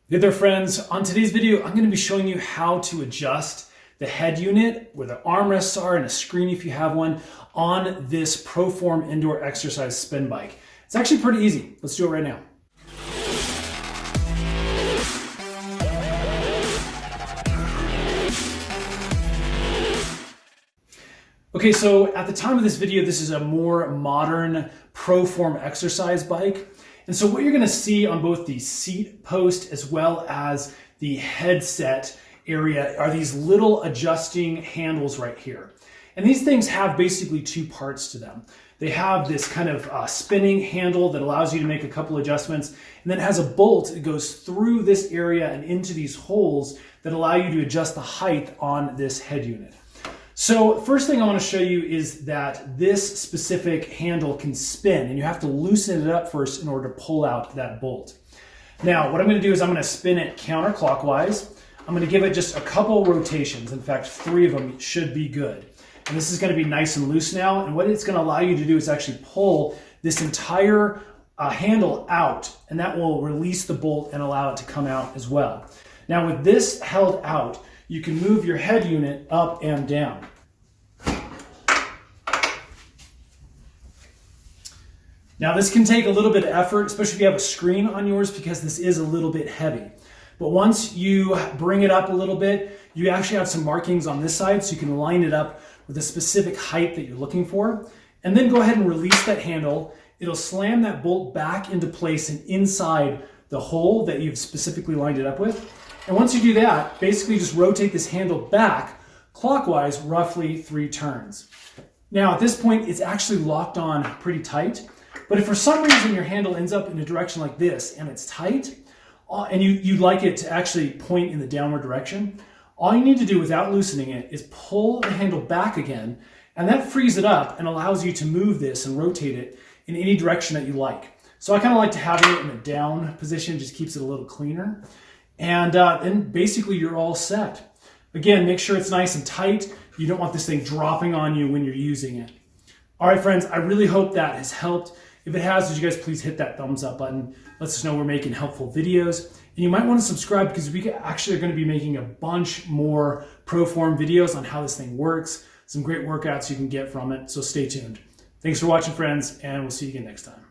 Hey there friends, on today's video I'm going to be showing you how to adjust the head unit where the armrests are and a screen if you have one on this Proform indoor exercise spin bike. It's actually pretty easy. Let's do it right now. Okay, so at the time of this video, this is a more modern Proform exercise bike. And so what you're gonna see on both the seat post as well as the headset area are these little adjusting handles right here. And these things have basically two parts to them. They have this kind of spinning handle that allows you to make a couple adjustments, and then it has a bolt that goes through this area and into these holes that allow you to adjust the height on this head unit. So first thing I want to show you is that this specific handle can spin, and you have to loosen it up first in order to pull out that bolt. Now what I'm going to do is I'm going to spin it counterclockwise. I'm going to give it just a couple rotations. In fact, 3 of them should be good. And this is going to be nice and loose now, and what it's going to allow you to do is actually pull this entire handle out, and that will release the bolt and allow it to come out as well. Now with this held out, you can move your head unit up and down. Now this can take a little bit of effort, especially if you have a screen on yours, because this is a little bit heavy. But once you bring it up a little bit, you actually have some markings on this side, so you can line it up with a specific height that you're looking for. And then go ahead and release that handle. It'll slam that bolt back into place and inside the hole that you've specifically lined it up with. And once you do that, basically just rotate this handle back clockwise roughly 3 turns. Now at this point, it's actually locked on pretty tight, but if for some reason your handle ends up in a direction like this and it's tight, and you'd like it to actually point in the downward direction, all you need to do without loosening it is pull the handle back again, and that frees it up and allows you to move this and rotate it in any direction that you like. So I kind of like to have it in a down position, just keeps it a little cleaner. And then basically you're all set. Again, make sure it's nice and tight. You don't want this thing dropping on you when you're using it. All right, friends, I really hope that has helped. If it has, would you guys please hit that thumbs up button? Lets us know we're making helpful videos. And you might want to subscribe because we actually are going to be making a bunch more Proform videos on how this thing works. Some great workouts you can get from it, so stay tuned. Thanks for watching, friends, and we'll see you again next time.